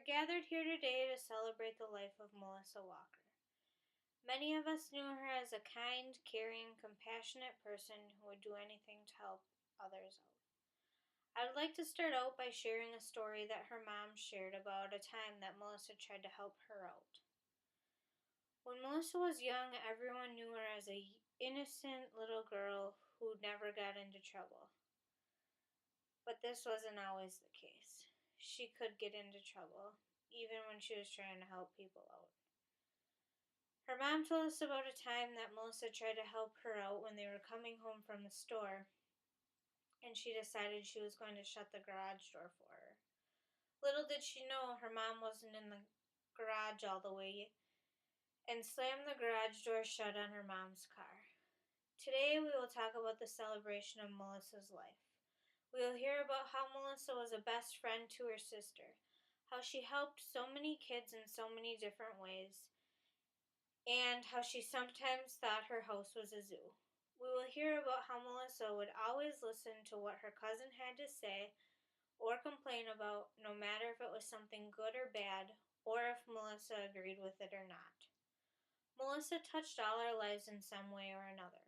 are gathered here today to celebrate the life of Melissa Walker. Many of us knew her as a kind, caring, compassionate person who would do anything to help others out. I would like to start out by sharing a story that her mom shared about a time that Melissa tried to help her out. When Melissa was young, everyone knew her as an innocent little girl who never got into trouble. But this wasn't always the case. She could get into trouble, even when she was trying to help people out. Her mom told us about a time that Melissa tried to help her out when they were coming home from the store, and she decided she was going to shut the garage door for her. Little did she know her mom wasn't in the garage all the way and slammed the garage door shut on her mom's car. Today we will talk about the celebration of Melissa's life. We will hear about how Melissa was a best friend to her sister, how she helped so many kids in so many different ways, and how she sometimes thought her house was a zoo. We will hear about how Melissa would always listen to what her cousin had to say or complain about, no matter if it was something good or bad, or if Melissa agreed with it or not. Melissa touched all our lives in some way or another.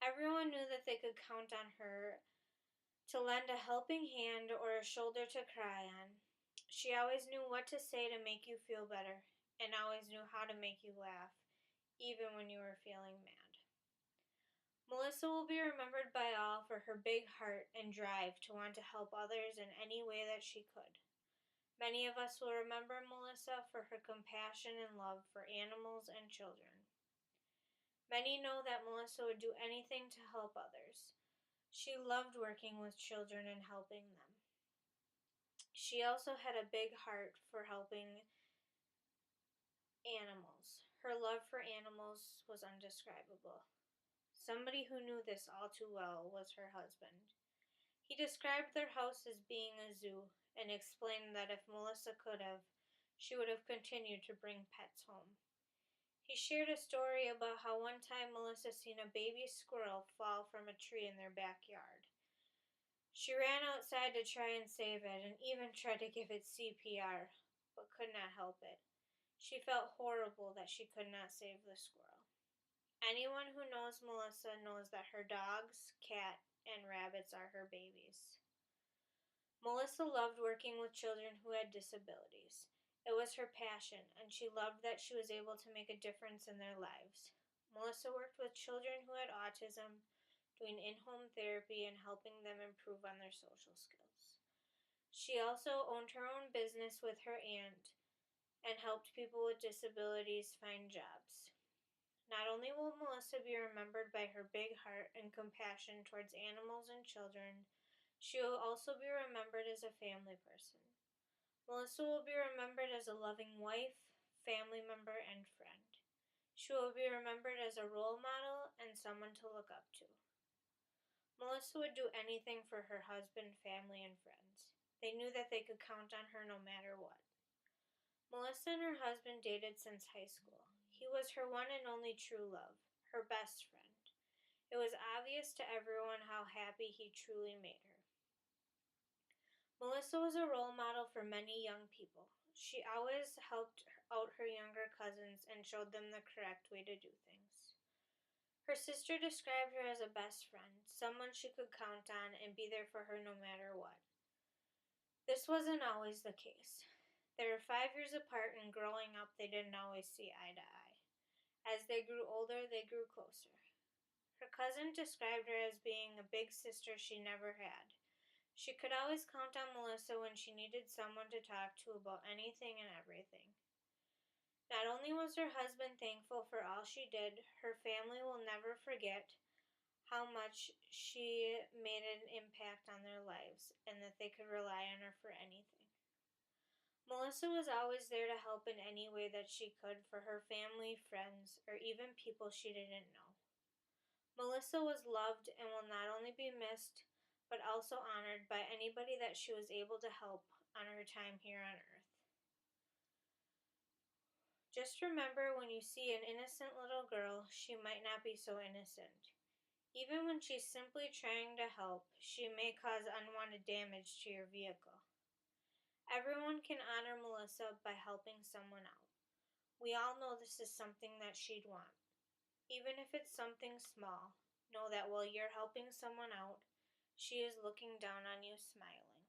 Everyone knew that they could count on her to lend a helping hand or a shoulder to cry on. She always knew what to say to make you feel better, and always knew how to make you laugh, even when you were feeling mad. Melissa will be remembered by all for her big heart and drive to want to help others in any way that she could. Many of us will remember Melissa for her compassion and love for animals and children. Many know that Melissa would do anything to help others. She loved working with children and helping them. She also had a big heart for helping animals. Her love for animals was undescribable. Somebody who knew this all too well was her husband. He described their house as being a zoo and explained that if Melissa could have, she would have continued to bring pets home. He shared a story about how one time Melissa seen a baby squirrel fall from a tree in their backyard. She ran outside to try and save it and even tried to give it CPR, but could not help it. She felt horrible that she could not save the squirrel. Anyone who knows Melissa knows that her dogs, cat, and rabbits are her babies. Melissa loved working with children who had disabilities. It was her passion, and she loved that she was able to make a difference in their lives. Melissa worked with children who had autism, doing in-home therapy and helping them improve on their social skills. She also owned her own business with her aunt and helped people with disabilities find jobs. Not only will Melissa be remembered by her big heart and compassion towards animals and children, she will also be remembered as a family person. Melissa will be remembered as a loving wife, family member, and friend. She will be remembered as a role model and someone to look up to. Melissa would do anything for her husband, family, and friends. They knew that they could count on her no matter what. Melissa and her husband dated since high school. He was her one and only true love, her best friend. It was obvious to everyone how happy he truly made her. Melissa was a role model for many young people. She always helped out her younger cousins and showed them the correct way to do things. Her sister described her as a best friend, someone she could count on and be there for her no matter what. This wasn't always the case. They were 5 years apart, and growing up they didn't always see eye to eye. As they grew older, they grew closer. Her cousin described her as being a big sister she never had. She could always count on Melissa when she needed someone to talk to about anything and everything. Not only was her husband thankful for all she did, her family will never forget how much she made an impact on their lives and that they could rely on her for anything. Melissa was always there to help in any way that she could for her family, friends, or even people she didn't know. Melissa was loved and will not only be missed, but also honored by anybody that she was able to help on her time here on earth. Just remember, when you see an innocent little girl, she might not be so innocent. Even when she's simply trying to help, she may cause unwanted damage to your vehicle. Everyone can honor Melissa by helping someone out. We all know this is something that she'd want. Even if it's something small, know that while you're helping someone out, she is looking down on you smiling.